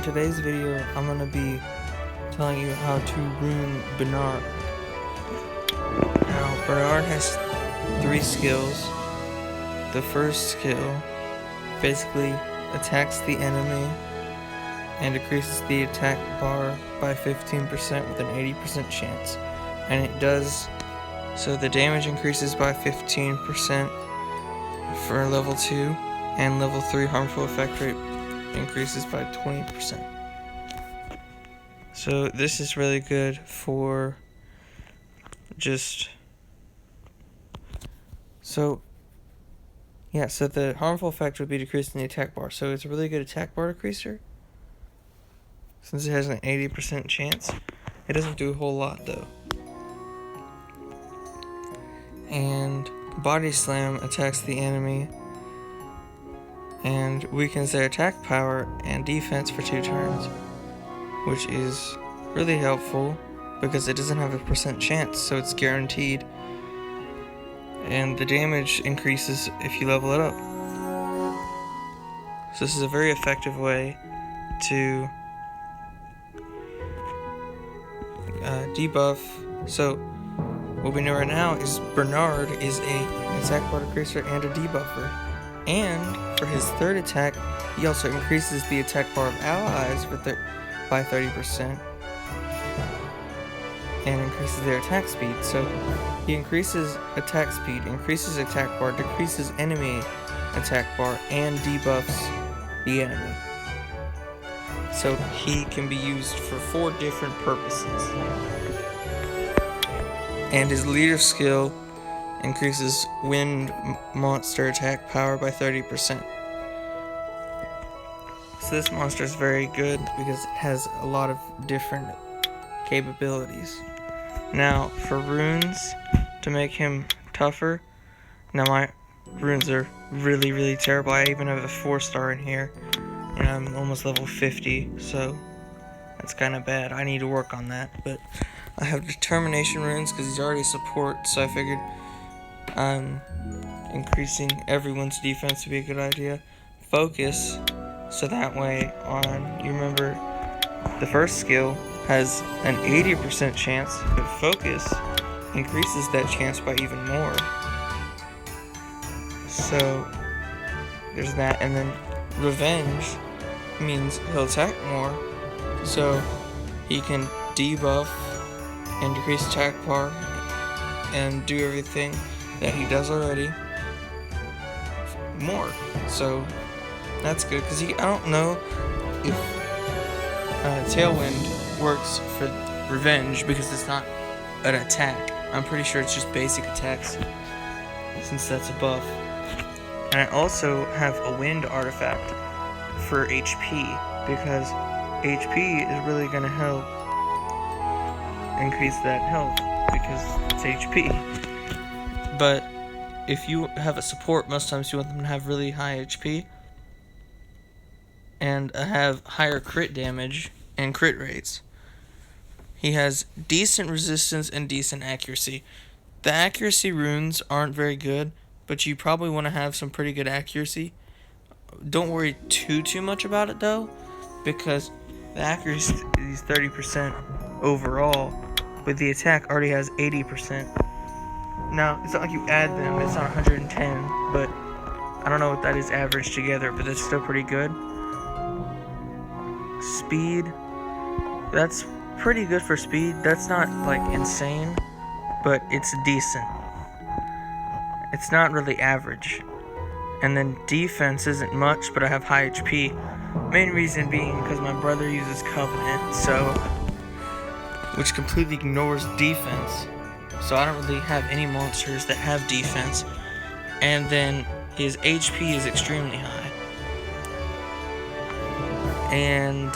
today's video, I'm going to be telling you how to rune Bernard. Now, Bernard has 3 skills. The first skill basically attacks the enemy and decreases the attack bar by 15% with an 80% chance. And it does, so the damage increases by 15% for level 2, and level 3 harmful effect rate increases by 20%. So this is really good for so the harmful effect would be decreasing the attack bar. So it's a really good attack bar decreaser. Since it has an 80% chance, it doesn't do a whole lot though. And Body Slam attacks the enemy and weakens their attack power and defense for 2 turns, which is really helpful because it doesn't have a percent chance, so it's guaranteed. And the damage increases if you level it up. So this is a very effective way to debuff. So what we know right now is Bernard is a attack bar decreaser and a debuffer. And for his 3rd attack, he also increases the attack bar of allies by 30% and increases their attack speed. So he increases attack speed, increases attack bar, decreases enemy attack bar, and debuffs the enemy. So he can be used for 4 different purposes. And his leader skill increases wind monster attack power by 30%. So this monster is very good because it has a lot of different capabilities. Now for runes to make him tougher, now my runes are really terrible. I even have a 4-star in here and I'm almost level 50, so that's kind of bad. I need to work on that, but I have determination runes because he's already support, so I figured increasing everyone's defense would be a good idea. Focus, so that way you remember the first skill has an 80% chance, but focus increases that chance by even more. So there's that, and then revenge means he'll attack more, so he can debuff and decrease attack bar and do everything that he does already more. So that's good because I don't know if Tailwind works for revenge because it's not an attack. I'm pretty sure it's just basic attacks since that's a buff. And I also have a wind artifact for HP because HP is really going to help increase that health because it's HP. But if you have a support, most times you want them to have really high HP and have higher crit damage and crit rates. He has decent resistance and decent accuracy. The accuracy runes aren't very good, but you probably want to have some pretty good accuracy. Don't worry too much about it though, because the accuracy is 30% overall, but the attack already has 80%. Now, it's not like you add them, it's not 110, but I don't know what that is averaged together, but that's still pretty good. Speed, that's pretty good for speed. That's not like insane, but it's decent. It's not really average. And then defense isn't much, but I have high HP. Main reason being because my brother uses Covenant, which completely ignores defense. So I don't really have any monsters that have defense. And then his HP is extremely high. And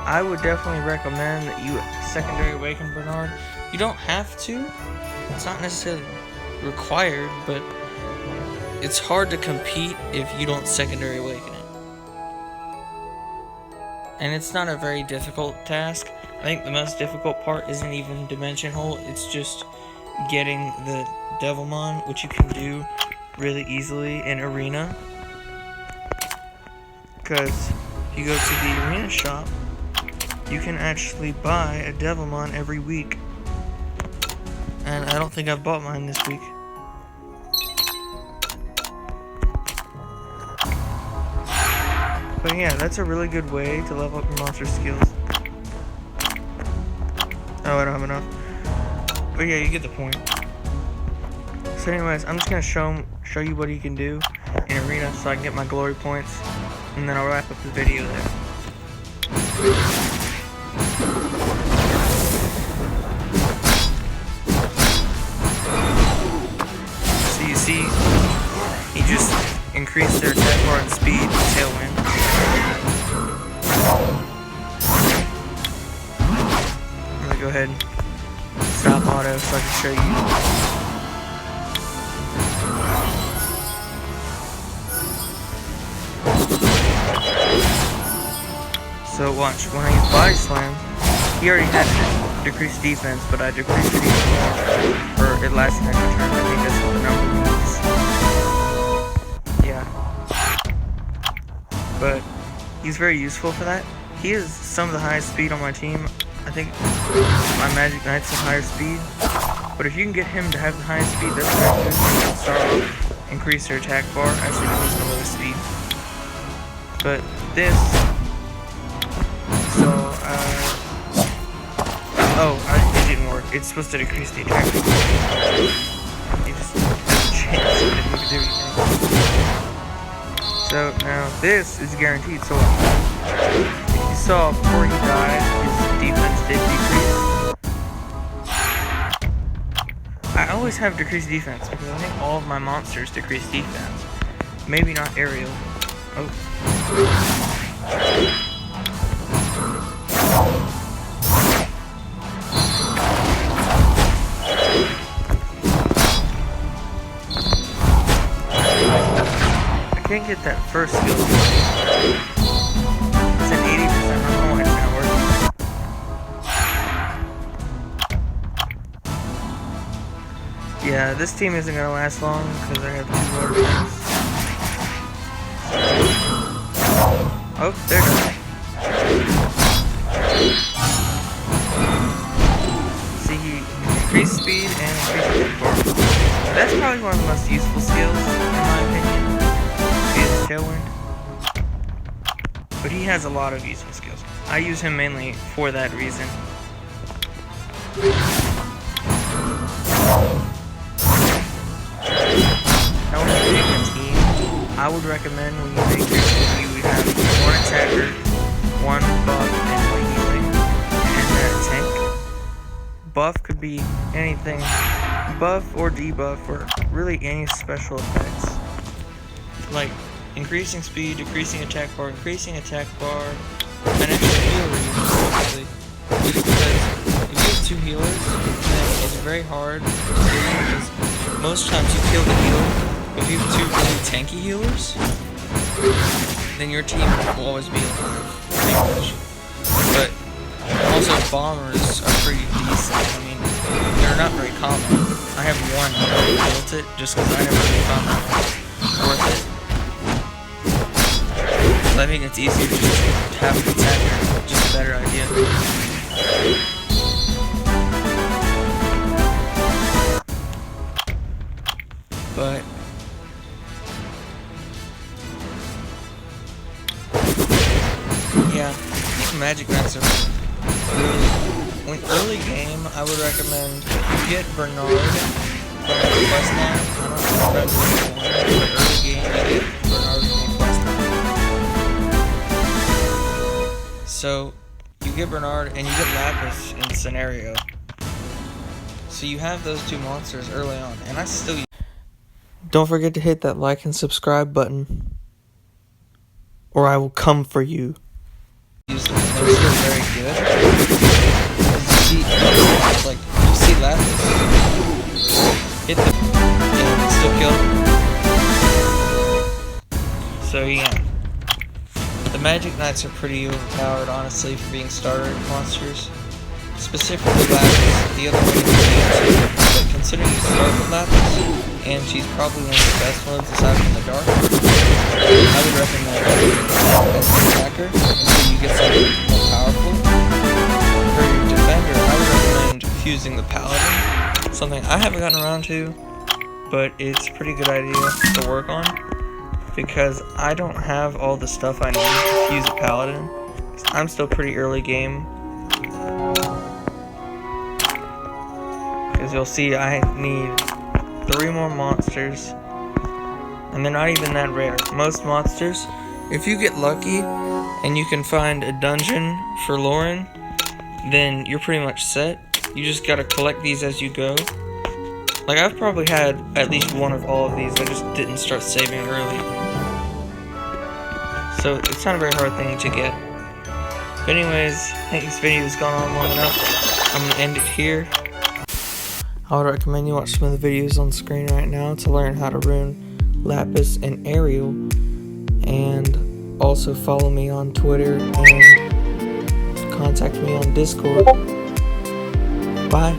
I would definitely recommend that you secondary awaken Bernard. You don't have to. It's not necessarily required, but it's hard to compete if you don't secondary awaken it. And it's not a very difficult task. I think the most difficult part isn't even Dimension Hole, it's just getting the Devilmon, which you can do really easily in Arena. because if you go to the arena shop, you can actually buy a Devilmon every week. And I don't think I've bought mine this week. But yeah, that's a really good way to level up your monster skills. Oh, I don't have enough. But yeah, you get the point. So anyways, I'm just gonna show you what you can do in arena so I can get my glory points, and then I'll wrap up the video there. So you see, he just increased their attack bar and speed with Tailwind. I'm gonna go ahead and stop auto so I can show you. So watch, when I use Body Slam, he already had decreased defense, but I decreased it even more, or it lasts an extra turn. I think that's what the number means. Yeah. But he's very useful for that. He has some of the highest speed on my team. I think my Magic Knights have higher speed. But if you can get him to have the highest speed, that's very good. You can start off, increase their attack bar, actually increase the lowest speed. But this... So, it didn't work. It's supposed to decrease the attack. It just doesn't change. It didn't even do anything. So, now this is guaranteed. So, if you saw before he died, his defense did decrease. I always have decreased defense because I think all of my monsters decrease defense. Maybe not Ariel. Oh. I can't get that first skill. It's an 80%. I don't know why it's not working. Yeah, this team isn't gonna last long because I have 2 more turns. Oh, they're done. See, he increased speed and increased attack bar. That's probably one of the most useful skills, in my opinion. Tailwind. But he has a lot of useful skills. I use him mainly for that reason. Now when you make a team, I would recommend when you make your team, you would have 1 attacker, 1 buff, and 1 healing, and a tank. Buff could be anything. Buff or debuff, or really any special effects. Like increasing speed, decreasing attack bar, increasing attack bar, and extra healer usually. Because if you have 2 healers, then it's very hard to kill because most times you kill the healer. If you have 2 really tanky healers, then your team will always be alive, pretty much. But also bombers are pretty decent. I mean, they're not very common. I have 1 that built it just because I never really found that worth it. I think it's easier to just have an attacker, just a better idea. But yeah, I think Magic Knights are really, when early game, I would recommend you get Bernard from the quest line. I don't know if but early game you get Bernard from the quest line. So you get Bernard and you get Lapis in Scenario. So you have those 2 monsters early on, and I still use. Don't forget to hit that like and subscribe button, or I will come for you. Use them, and they're still very good. You see Lapis, hit them, and still kill them. So yeah. The Magic Knights are pretty overpowered, honestly, for being starter monsters. Specifically Lapis, the other one is the but considering you start with Lapis, and she's probably one of the best ones aside from the Dark, I would recommend as an attacker until you get something more powerful. For your defender, I would recommend fusing the paladin, something I haven't gotten around to, but it's a pretty good idea to work on, because I don't have all the stuff I need to fuse a paladin. I'm still pretty early game, because you'll see I need 3 more monsters, and they're not even that rare. Most monsters, if you get lucky and you can find a dungeon for Lauren, then you're pretty much set. You just gotta collect these as you go. Like, I've probably had at least one of all of these, I just didn't start saving early. So it's not a very hard thing to get. But anyways, I think this video has gone on long enough. I'm gonna end it here. I would recommend you watch some of the videos on screen right now to learn how to rune Lapis and Ariel. And also follow me on Twitter and contact me on Discord. Bye.